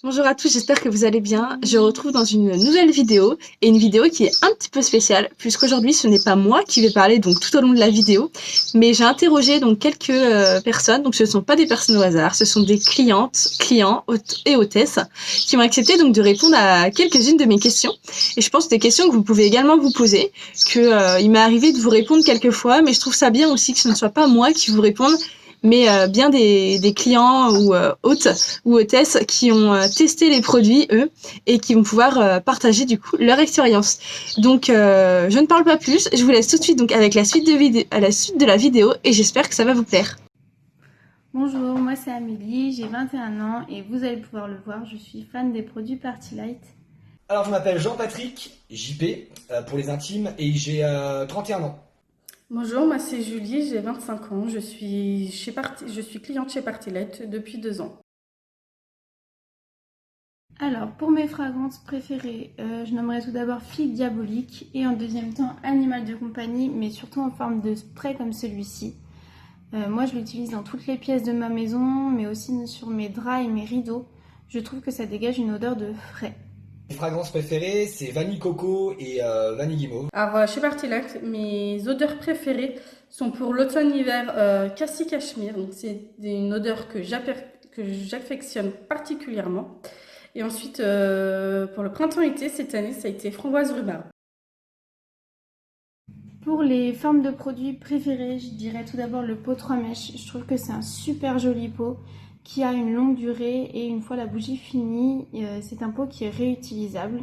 Bonjour à tous, j'espère que vous allez bien. Je vous retrouve dans une nouvelle vidéo et une vidéo qui est un petit peu spéciale puisqu'aujourd'hui ce n'est pas moi qui vais parler donc tout au long de la vidéo, mais j'ai interrogé donc quelques personnes. Donc ce ne sont pas des personnes au hasard, ce sont des clients et hôtesses qui ont accepté donc de répondre à quelques-unes de mes questions. Et je pense des questions que vous pouvez également vous poser, que il m'est arrivé de vous répondre quelques fois, mais je trouve ça bien aussi que ce ne soit pas moi qui vous réponde, mais bien des clients ou hôtes ou hôtesses qui ont testé les produits, eux, et qui vont pouvoir partager du coup leur expérience. Donc je ne parle pas plus, je vous laisse tout de suite donc avec la suite de la vidéo et j'espère que ça va vous plaire. Bonjour, moi c'est Amélie, j'ai 21 ans et vous allez pouvoir le voir, je suis fan des produits Party Light. Alors je m'appelle Jean-Patrick, JP pour les intimes, et j'ai 31 ans. Bonjour, moi c'est Julie, j'ai 25 ans, je suis cliente chez Party Light depuis 2 ans. Alors pour mes fragrances préférées, je nommerai tout d'abord Fille Diabolique et en deuxième temps Animal de compagnie, mais surtout en forme de spray comme celui-ci. Moi je l'utilise dans toutes les pièces de ma maison, mais aussi sur mes draps et mes rideaux. Je trouve que ça dégage une odeur de frais. Mes fragrances préférées, c'est Vanille Coco et Vanille Guimauve. Alors chez Party Light, mes odeurs préférées sont pour l'automne-hiver Cassis Cachemire, donc c'est une odeur que j'affectionne particulièrement. Et ensuite pour le printemps-été, cette année ça a été Framboise Rhubarbe. Pour les formes de produits préférées, je dirais tout d'abord le pot 3 mèches. Je trouve que c'est un super joli pot qui a une longue durée et une fois la bougie finie, c'est un pot qui est réutilisable.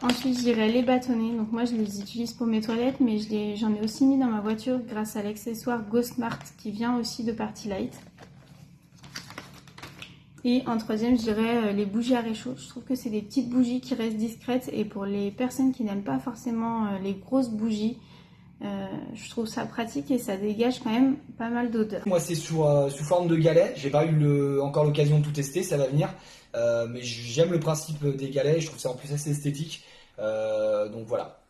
Ensuite, je dirais les bâtonnets. Donc moi, je les utilise pour mes toilettes, mais j'en ai aussi mis dans ma voiture grâce à l'accessoire Go Smart qui vient aussi de Party Light. Et en troisième, je dirais les bougies à réchaud. Je trouve que c'est des petites bougies qui restent discrètes et pour les personnes qui n'aiment pas forcément les grosses bougies, je trouve ça pratique et ça dégage quand même pas mal d'odeur. Moi c'est sous forme de galets, j'ai pas eu encore l'occasion de tout tester, ça va venir. Mais j'aime le principe des galets, je trouve ça en plus assez esthétique. Donc voilà.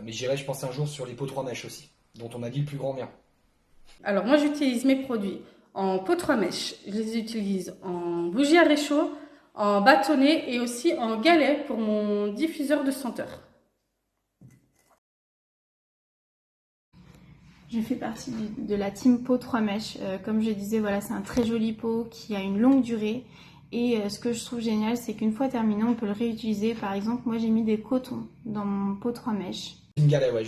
Mais j'irai je pense un jour sur les pots 3 mèches aussi, dont on m'a dit le plus grand bien. Alors moi j'utilise mes produits en pot 3 mèches, je les utilise en bougie à réchaud, en bâtonnet et aussi en galet pour mon diffuseur de senteur. Je fais partie de la team pot 3 mèches. Comme je disais, voilà, c'est un très joli pot qui a une longue durée. Et ce que je trouve génial, c'est qu'une fois terminé, on peut le réutiliser. Par exemple, moi j'ai mis des cotons dans mon pot 3 mèches. Une galet, ouais,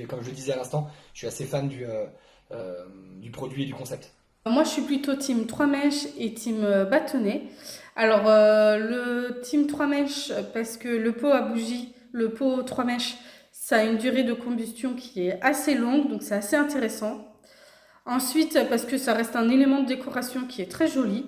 comme je le disais à l'instant, je suis assez fan du produit et du concept. Moi je suis plutôt team 3 mèches et team bâtonnet. Alors le team 3 mèches parce que le pot à bougie, le pot 3 mèches, ça a une durée de combustion qui est assez longue, donc c'est assez intéressant. Ensuite, parce que ça reste un élément de décoration qui est très joli.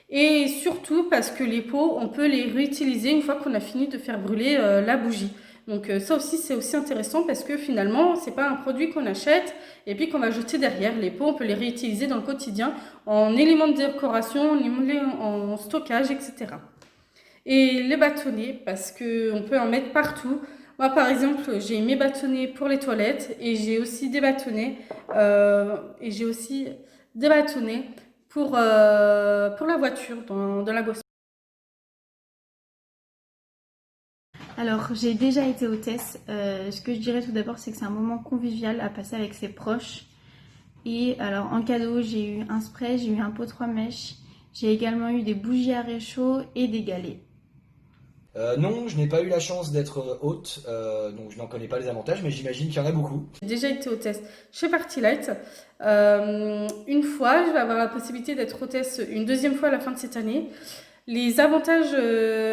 Et surtout parce que les pots, on peut les réutiliser une fois qu'on a fini de faire brûler la bougie. Donc ça aussi, c'est aussi intéressant parce que finalement, c'est pas un produit qu'on achète et puis qu'on va jeter derrière. Les pots, on peut les réutiliser dans le quotidien en éléments de décoration, en stockage, etc. Et les bâtonnets, parce qu'on peut en mettre partout. Moi, par exemple, j'ai mes bâtonnets pour les toilettes et j'ai aussi des bâtonnets pour la voiture, dans la gosse. Alors, j'ai déjà été hôtesse. Ce que je dirais tout d'abord, c'est que c'est un moment convivial à passer avec ses proches. Et alors, en cadeau, j'ai eu un spray, j'ai eu un pot 3 mèches. J'ai également eu des bougies à réchaud et des galets. Non, je n'ai pas eu la chance d'être hôte, donc je n'en connais pas les avantages, mais j'imagine qu'il y en a beaucoup. J'ai déjà été hôtesse chez Party Light. Une fois, je vais avoir la possibilité d'être hôtesse une deuxième fois à la fin de cette année. Les avantages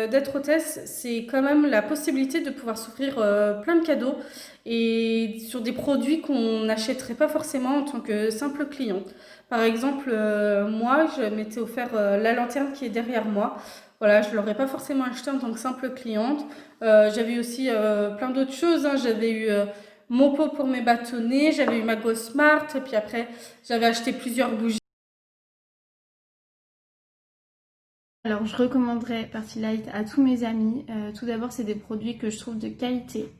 d'être hôtesse, c'est quand même la possibilité de pouvoir s'offrir plein de cadeaux et sur des produits qu'on n'achèterait pas forcément en tant que simple client. Par exemple, moi, je m'étais offert la lanterne qui est derrière moi. Voilà, je ne l'aurais pas forcément acheté en tant que simple cliente. J'avais aussi plein d'autres choses, hein. J'avais eu mon pot pour mes bâtonnets, j'avais eu ma Go Smart, et puis après, j'avais acheté plusieurs bougies. Alors, je recommanderais Party Light à tous mes amis. Tout d'abord, c'est des produits que je trouve de qualité.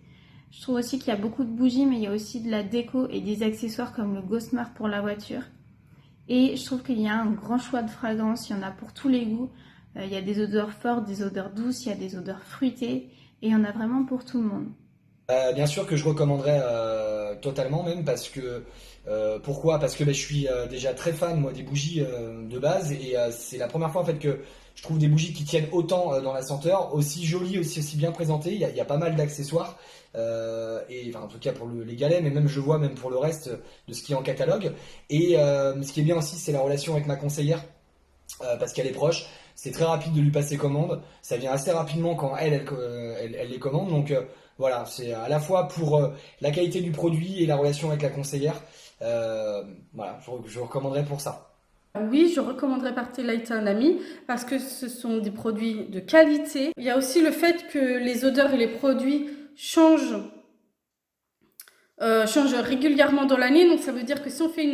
Je trouve aussi qu'il y a beaucoup de bougies, mais il y a aussi de la déco et des accessoires comme le Go Smart pour la voiture. Et je trouve qu'il y a un grand choix de fragrances, il y en a pour tous les goûts. Il y a des odeurs fortes, des odeurs douces, il y a des odeurs fruitées, et il y en a vraiment pour tout le monde. Bien sûr que je recommanderais totalement même parce que pourquoi? Parce que je suis déjà très fan moi des bougies de base et c'est la première fois en fait que je trouve des bougies qui tiennent autant dans la senteur, aussi jolies, aussi bien présentées. Il y a pas mal d'accessoires et enfin, en tout cas pour les galets, mais même je vois même pour le reste de ce qui est en catalogue. Et ce qui est bien aussi, c'est la relation avec ma conseillère parce qu'elle est proche. C'est très rapide de lui passer commande. Ça vient assez rapidement quand elle les commande. Donc voilà, c'est à la fois pour la qualité du produit et la relation avec la conseillère. Voilà, je recommanderais pour ça. Oui, je recommanderais Party Light à un ami parce que ce sont des produits de qualité. Il y a aussi le fait que les odeurs et les produits changent, changent régulièrement dans l'année. Donc ça veut dire que si on fait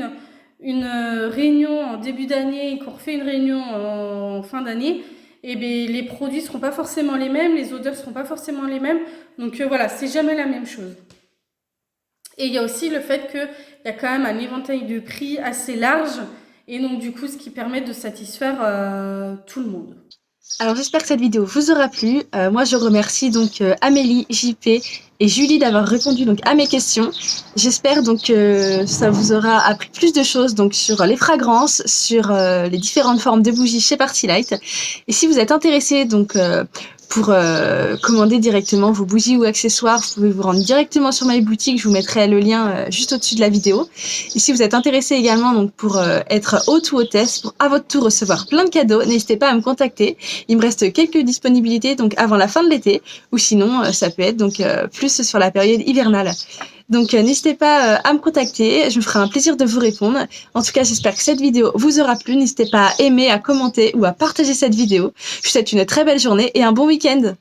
une réunion en début d'année et qu'on refait une réunion en fin d'année, eh bien, les produits seront pas forcément les mêmes, les odeurs seront pas forcément les mêmes. Donc voilà, c'est jamais la même chose. Et il y a aussi le fait qu'il y a quand même un éventail de prix assez large et donc du coup ce qui permet de satisfaire tout le monde. Alors j'espère que cette vidéo vous aura plu. Moi je remercie donc Amélie, JP et Julie d'avoir répondu donc à mes questions. J'espère donc que ça vous aura appris plus de choses donc sur les fragrances, sur les différentes formes de bougies chez Party Light. Et si vous êtes intéressé donc pour commander directement vos bougies ou accessoires, vous pouvez vous rendre directement sur ma boutique. Je vous mettrai le lien juste au-dessus de la vidéo. Et si vous êtes intéressé également donc pour être hôte ou hôtesse, pour à votre tour recevoir plein de cadeaux, n'hésitez pas à me contacter. Il me reste quelques disponibilités donc avant la fin de l'été, ou sinon ça peut être donc plus sur la période hivernale. Donc n'hésitez pas à me contacter, je me ferai un plaisir de vous répondre. En tout cas, j'espère que cette vidéo vous aura plu. N'hésitez pas à aimer, à commenter ou à partager cette vidéo. Je vous souhaite une très belle journée et un bon week-end.